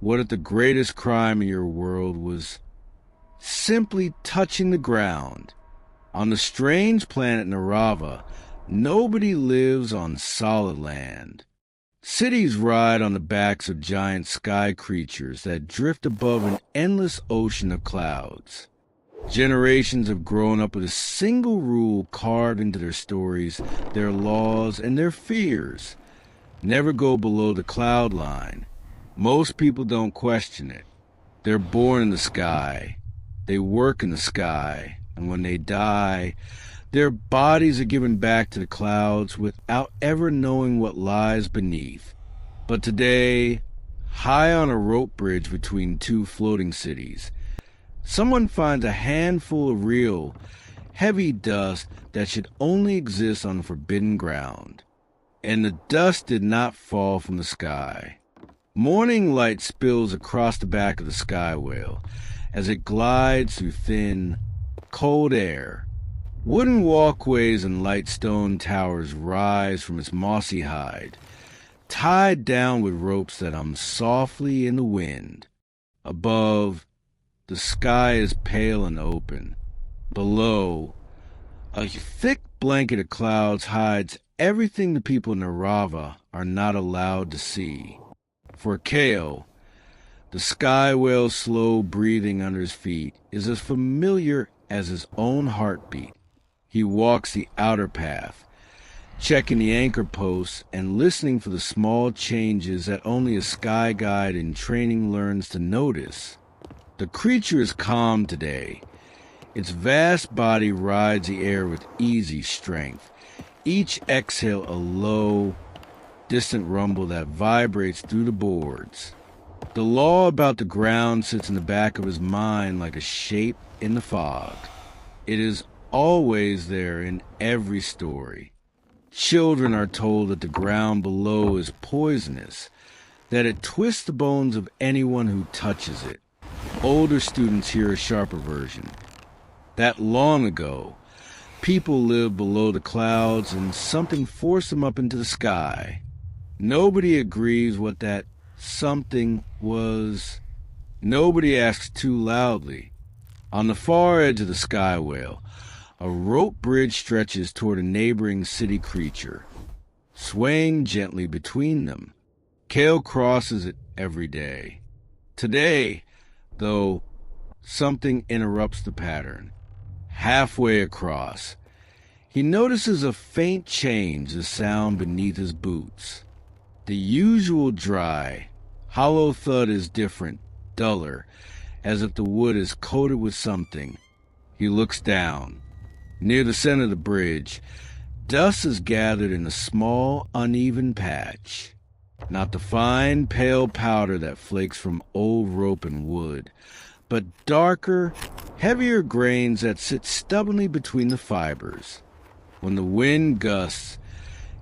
What if the greatest crime in your world was simply touching the ground? On the strange planet Nerava, nobody lives on solid land. Cities ride on the backs of giant sky creatures that drift above an endless ocean of clouds. Generations have grown up with a single rule carved into their stories, their laws, and their fears. Never go below the cloud line. Most people don't question it. They're born in the sky. They work in the sky. And when they die, their bodies are given back to the clouds without ever knowing what lies beneath. But today, high on a rope bridge between two floating cities, someone finds a handful of real, heavy dust that should only exist on forbidden ground. And the dust did not fall from the sky. Morning light spills across the back of the sky whale as it glides through thin, cold air. Wooden walkways and light stone towers rise from its mossy hide, tied down with ropes that hum softly in the wind. Above, the sky is pale and open. Below, a thick blanket of clouds hides everything the people in Nerava are not allowed to see. For Kael, the sky whale's slow breathing under his feet is as familiar as his own heartbeat. He walks the outer path, checking the anchor posts and listening for the small changes that only a sky guide in training learns to notice. The creature is calm today. Its vast body rides the air with easy strength. Each exhale a low, distant rumble that vibrates through the boards. The law about the ground sits in the back of his mind like a shape in the fog. It is always there in every story. Children are told that the ground below is poisonous, that it twists the bones of anyone who touches it. Older students hear a sharper version. That long ago, people lived below the clouds and something forced them up into the sky. Nobody agrees what that something was. Nobody asks too loudly. On the far edge of the sky whale, a rope bridge stretches toward a neighboring city creature, swaying gently between them. Kael crosses it every day. Today, though, something interrupts the pattern. Halfway across, he notices a faint change, the sound beneath his boots. The usual dry, hollow thud is different, duller, as if the wood is coated with something. He looks down. Near the center of the bridge, dust is gathered in a small, uneven patch. Not the fine, pale powder that flakes from old rope and wood, but darker, heavier grains that sit stubbornly between the fibers. When the wind gusts,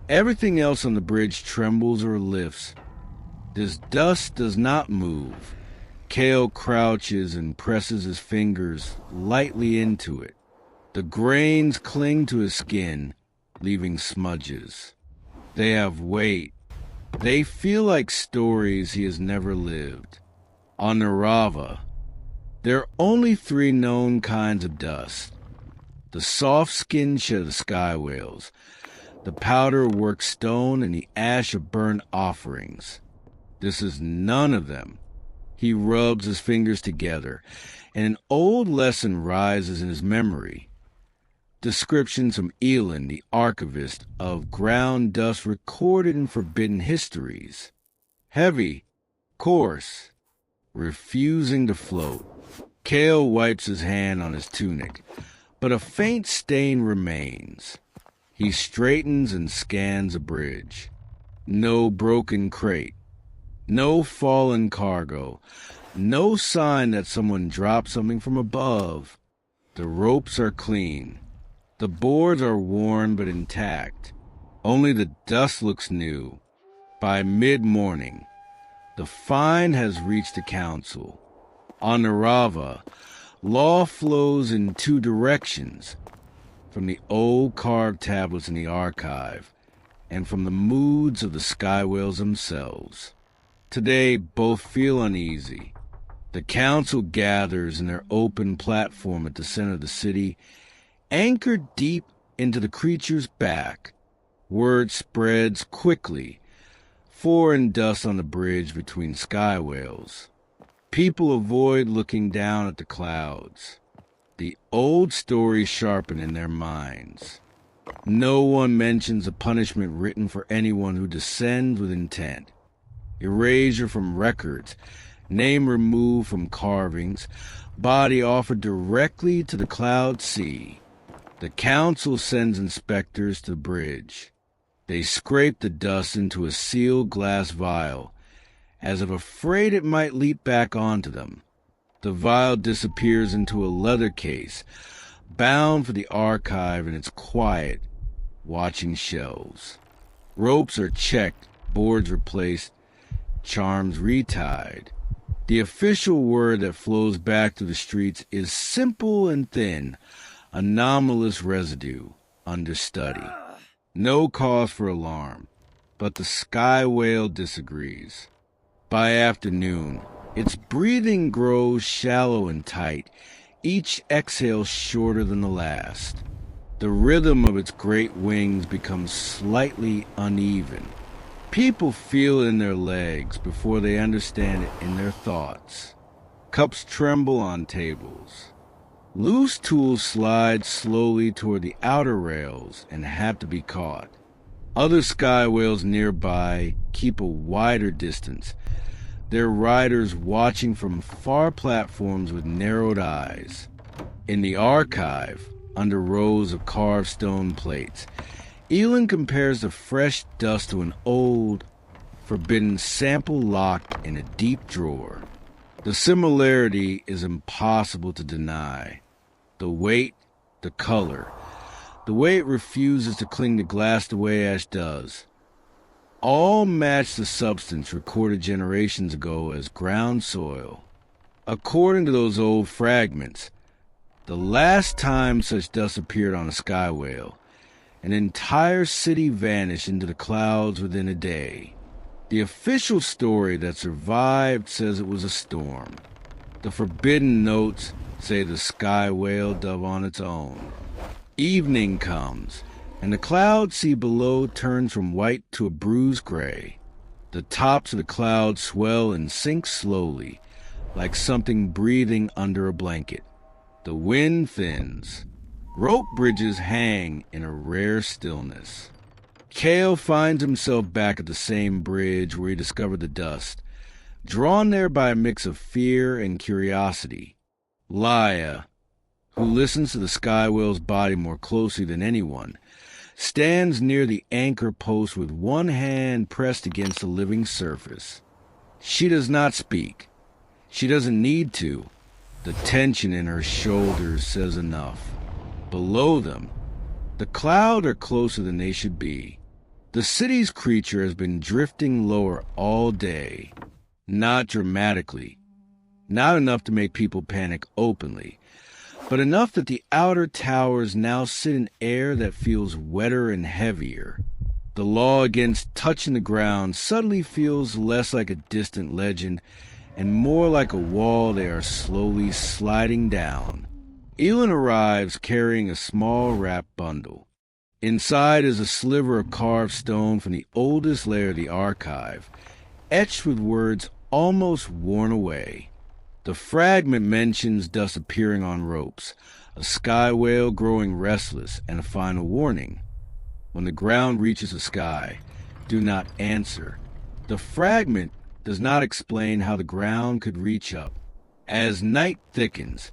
everything else on the bridge trembles or lifts. This dust does not move. Kael crouches and presses his fingers lightly into it. The grains cling to his skin, leaving smudges. They have weight. They feel like stories he has never lived. On Nerava, there are only 3 known kinds of dust. The soft skin shed of the sky whales, the powder of worked stone, and the ash of burnt offerings. This is none of them. He rubs his fingers together, and an old lesson rises in his memory. Descriptions from Elin, the archivist, of ground dust recorded in forbidden histories. Heavy, coarse, refusing to float. Kael wipes his hand on his tunic, but a faint stain remains. He straightens and scans a bridge. No broken crate. No fallen cargo. No sign that someone dropped something from above. The ropes are clean. The boards are worn but intact. Only the dust looks new. By mid-morning, the fine has reached the council. On Nerava, law flows in 2 directions, from the old carved tablets in the archive, and from the moods of the sky whales themselves. Today, both feel uneasy. The council gathers in their open platform at the center of the city, anchored deep into the creature's back. Word spreads quickly. Foreign dust on the bridge between sky whales. People avoid looking down at the clouds. The old stories sharpen in their minds. No one mentions a punishment written for anyone who descends with intent. Erasure from records, name removed from carvings, body offered directly to the cloud sea. The council sends inspectors to the bridge. They scrape the dust into a sealed glass vial, as if afraid it might leap back onto them. The vial disappears into a leather case, bound for the archive in its quiet, watching shelves. Ropes are checked, boards replaced, charms retied. The official word that flows back through the streets is simple and thin, anomalous residue, understudy. No cause for alarm, but the sky whale disagrees. By afternoon, its breathing grows shallow and tight, each exhale shorter than the last. The rhythm of its great wings becomes slightly uneven. People feel it in their legs before they understand it in their thoughts. Cups tremble on tables. Loose tools slide slowly toward the outer rails and have to be caught. Other sky whales nearby keep a wider distance, their riders watching from far platforms with narrowed eyes. In the archive, under rows of carved stone plates, Elin compares the fresh dust to an old, forbidden sample locked in a deep drawer. The similarity is impossible to deny. The weight, the color, the way it refuses to cling to glass the way ash does, all match the substance recorded generations ago as ground soil. According to those old fragments, the last time such dust appeared on a sky whale, an entire city vanished into the clouds within a day. The official story that survived says it was a storm. The forbidden notes say the sky whale dove on its own. Evening comes, and the cloud sea below turns from white to a bruised gray. The tops of the clouds swell and sink slowly, like something breathing under a blanket. The wind thins. Rope bridges hang in a rare stillness. Kael finds himself back at the same bridge where he discovered the dust, drawn there by a mix of fear and curiosity. Laia, who listens to the sky whale's body more closely than anyone, stands near the anchor post with one hand pressed against the living surface. She does not speak. She doesn't need to. The tension in her shoulders says enough. Below them, the clouds are closer than they should be. The city's creature has been drifting lower all day. Not dramatically. Not enough to make people panic openly, but enough that the outer towers now sit in air that feels wetter and heavier. The law against touching the ground suddenly feels less like a distant legend and more like a wall they are slowly sliding down. Elin arrives carrying a small wrapped bundle. Inside is a sliver of carved stone from the oldest layer of the archive, etched with words almost worn away. The fragment mentions dust appearing on ropes, a sky whale growing restless, and a final warning. When the ground reaches the sky, do not answer. The fragment does not explain how the ground could reach up. As night thickens,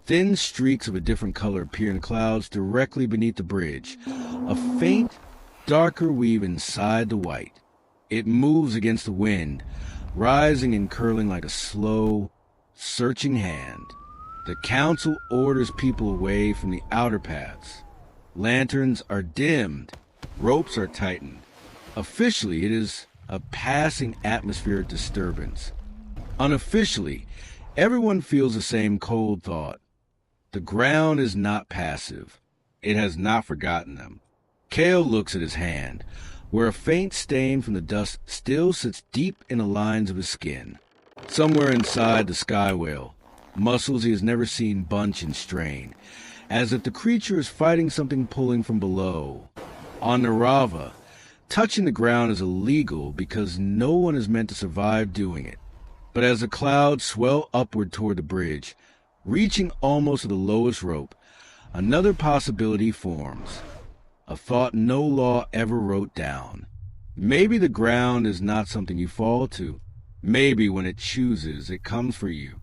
thin streaks of a different color appear in the clouds directly beneath the bridge, a faint, darker weave inside the white. It moves against the wind, rising and curling like a slow, searching hand. The council orders people away from the outer paths. Lanterns are dimmed, ropes are tightened. Officially, it is a passing atmospheric disturbance. Unofficially, everyone feels the same cold thought. The ground is not passive. It has not forgotten them. Kael looks at his hand, where a faint stain from the dust still sits deep in the lines of his skin. Somewhere inside the sky whale, muscles he has never seen bunch and strain, as if the creature is fighting something pulling from below. On Nerava, touching the ground is illegal because no one is meant to survive doing it. But as the clouds swell upward toward the bridge, reaching almost to the lowest rope, another possibility forms. A thought no law ever wrote down. Maybe the ground is not something you fall to. Maybe when it chooses, it comes for you.